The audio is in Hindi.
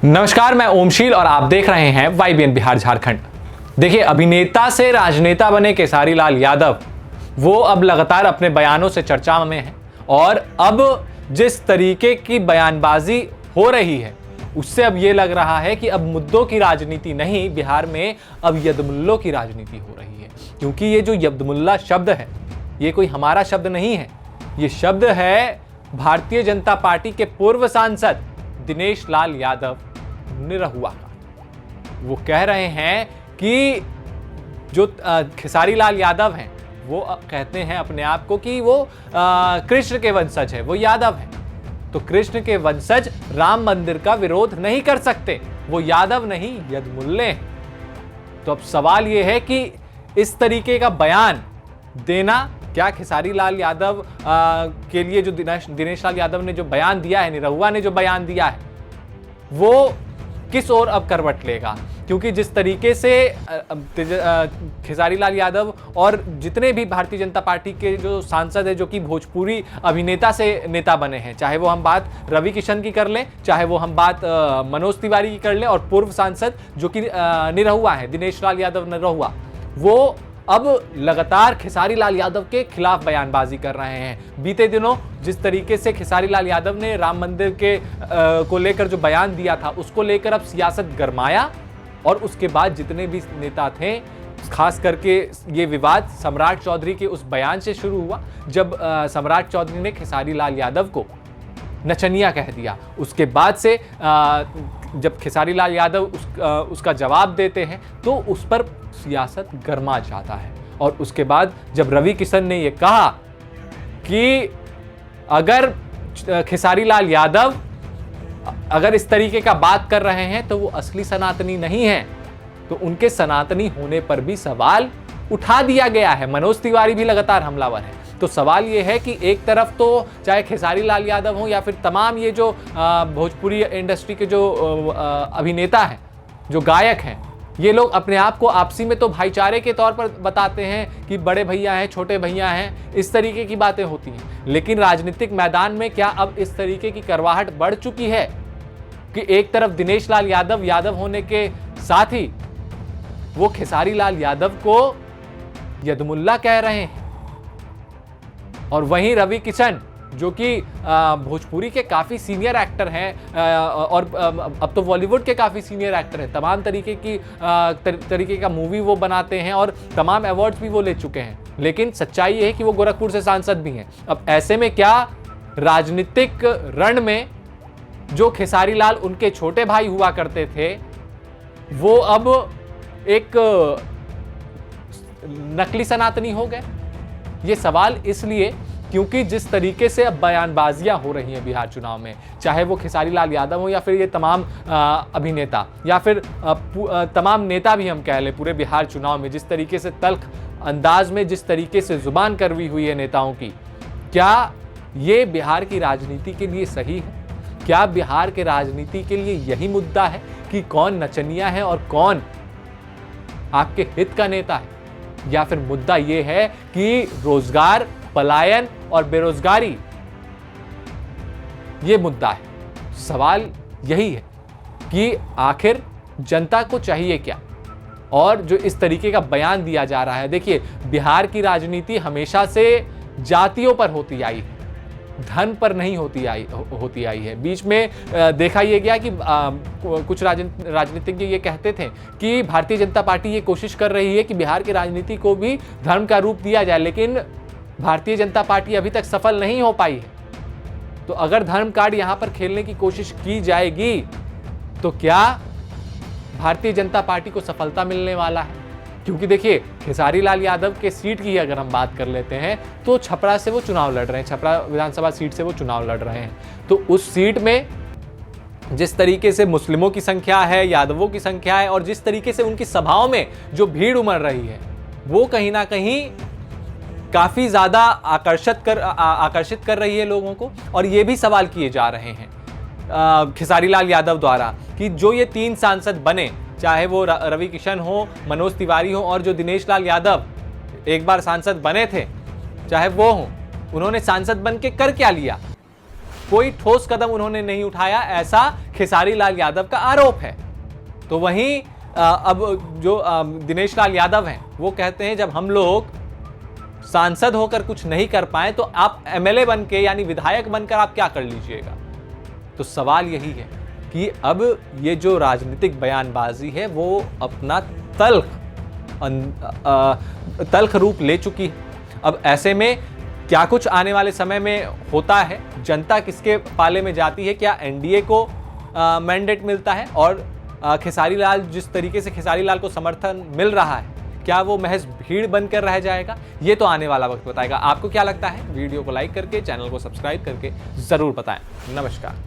नमस्कार, मैं ओमशील और आप देख रहे हैं YBN बिहार झारखंड। देखिए, अभिनेता से राजनेता बने केसारी लाल यादव वो अब लगातार अपने बयानों से चर्चा में हैं और अब जिस तरीके की बयानबाजी हो रही है उससे अब ये लग रहा है कि अब मुद्दों की राजनीति नहीं, बिहार में अब यदमुल्लों की राजनीति हो रही है। क्योंकि ये जो यदमुल्ला शब्द है ये कोई हमारा शब्द नहीं है, ये शब्द है भारतीय जनता पार्टी के पूर्व सांसद दिनेश लाल यादव निरहुआ का। वो कह रहे हैं कि जो खेसारी लाल यादव हैं वो कहते हैं अपने आप को कि वो कृष्ण के वंशज है, वो यादव है। तो कृष्ण के वंशज राम मंदिर का विरोध नहीं कर सकते, वो यादव नहीं यदमुल्ले हैं। तो अब सवाल ये है कि इस तरीके का बयान देना क्या खेसारी लाल यादव के लिए जो दिनेश लाल यादव ने जो बयान दिया है, निरहुआ ने जो बयान दिया है, वो किस ओर अब करवट लेगा? क्योंकि जिस तरीके से खेसारी लाल यादव और जितने भी भारतीय जनता पार्टी के जो सांसद है जो कि भोजपुरी अभिनेता से नेता बने हैं, चाहे वो हम बात रवि किशन की कर लें, चाहे वो हम बात मनोज तिवारी की कर लें, और पूर्व सांसद जो कि निरहुआ है, दिनेश लाल यादव निरहुआ, वो अब लगातार खेसारी लाल यादव के खिलाफ बयानबाजी कर रहे हैं। बीते दिनों जिस तरीके से खेसारी लाल यादव ने राम मंदिर के को लेकर जो बयान दिया था उसको लेकर अब सियासत गरमाया और उसके बाद जितने भी नेता थे, खास करके ये विवाद सम्राट चौधरी के उस बयान से शुरू हुआ जब सम्राट चौधरी ने खेसारी लाल यादव को नचनिया कह दिया। उसके बाद से जब खेसारी लाल यादव उसका जवाब देते हैं तो उस पर सियासत गरमा जाता है। और उसके बाद जब रवि किशन ने यह कहा कि अगर खेसारी लाल यादव अगर इस तरीके का बात कर रहे हैं तो वो असली सनातनी नहीं है, तो उनके सनातनी होने पर भी सवाल उठा दिया गया है। मनोज तिवारी भी लगातार हमलावर है। तो सवाल ये है कि एक तरफ तो चाहे खेसारी लाल यादव हो या फिर तमाम ये जो भोजपुरी इंडस्ट्री के जो अभिनेता हैं, जो गायक हैं, ये लोग अपने आप को आपसी में तो भाईचारे के तौर पर बताते हैं कि बड़े भैया हैं, छोटे भैया हैं, इस तरीके की बातें होती हैं। लेकिन राजनीतिक मैदान में क्या अब इस तरीके की करवाहट बढ़ चुकी है कि एक तरफ दिनेश लाल यादव यादव होने के साथ ही वो खेसारी लाल यादव को यदमुल्ला कह रहे हैं, और वहीं रवि किशन जो कि भोजपुरी के काफ़ी सीनियर एक्टर हैं और अब तो बॉलीवुड के काफ़ी सीनियर एक्टर हैं, तमाम तरीके का मूवी वो बनाते हैं और तमाम अवार्ड्स भी वो ले चुके हैं। लेकिन सच्चाई ये है कि वो गोरखपुर से सांसद भी हैं। अब ऐसे में क्या राजनीतिक रण में जो खेसारी लाल उनके छोटे भाई हुआ करते थे वो अब एक नकली सनातनी हो गए? ये सवाल इसलिए क्योंकि जिस तरीके से अब बयानबाजियां हो रही हैं बिहार चुनाव में, चाहे वो खेसारी लाल यादव हो या फिर ये तमाम अभिनेता या फिर तमाम नेता भी हम कह लें, पूरे बिहार चुनाव में जिस तरीके से तल्ख अंदाज में जिस तरीके से जुबान करवी हुई है नेताओं की, क्या ये बिहार की राजनीति के लिए सही है? क्या बिहार के राजनीति के लिए यही मुद्दा है कि कौन नचनिया है और कौन आपके हित का नेता है? या फिर मुद्दा यह है कि रोजगार, पलायन और बेरोजगारी ये मुद्दा है? सवाल यही है कि आखिर जनता को चाहिए क्या? और जो इस तरीके का बयान दिया जा रहा है, देखिए, बिहार की राजनीति हमेशा से जातियों पर होती आई है, धन पर नहीं होती आई है। बीच में देखा यह गया कि कुछ राजनीतिज्ञ ये कहते थे कि भारतीय जनता पार्टी ये कोशिश कर रही है कि बिहार की राजनीति को भी धर्म का रूप दिया जाए, लेकिन भारतीय जनता पार्टी अभी तक सफल नहीं हो पाई है। तो अगर धर्म कार्ड यहां पर खेलने की कोशिश की जाएगी तो क्या भारतीय जनता पार्टी को सफलता मिलने वाला है? क्योंकि देखिए, खेसारी लाल यादव के सीट की अगर हम बात कर लेते हैं तो छपरा से वो चुनाव लड़ रहे हैं, छपरा विधानसभा सीट से वो चुनाव लड़ रहे हैं। तो उस सीट में जिस तरीके से मुस्लिमों की संख्या है, यादवों की संख्या है और जिस तरीके से उनकी सभाओं में जो भीड़ उमड़ रही है वो कहीं ना कहीं काफी ज्यादा आकर्षित कर रही है लोगों को। और ये भी सवाल किए जा रहे हैं खेसारी लाल यादव द्वारा कि जो ये 3 सांसद बने, चाहे वो रवि किशन हो, मनोज तिवारी हो और जो दिनेश लाल यादव एक बार सांसद बने थे, चाहे वो हो, उन्होंने सांसद बन के कर क्या लिया? कोई ठोस कदम उन्होंने नहीं उठाया, ऐसा खेसारी लाल यादव का आरोप है। तो वहीं अब जो दिनेश लाल यादव हैं वो कहते हैं जब हम लोग सांसद होकर कुछ नहीं कर पाए तो आप एमएलए बन के यानी विधायक बनकर आप क्या कर लीजिएगा। तो सवाल यही है कि अब ये जो राजनीतिक बयानबाजी है वो अपना तल्ख रूप ले चुकी है। अब ऐसे में क्या कुछ आने वाले समय में होता है, जनता किसके पाले में जाती है, क्या एनडीए को मैंडेट मिलता है और खेसारी लाल जिस तरीके से खेसारी लाल को समर्थन मिल रहा है क्या वो महज भीड़ बनकर रह जाएगा, ये तो आने वाला वक्त बताएगा। आपको क्या लगता है? वीडियो को लाइक करके चैनल को सब्सक्राइब करके जरूर बताएं। नमस्कार।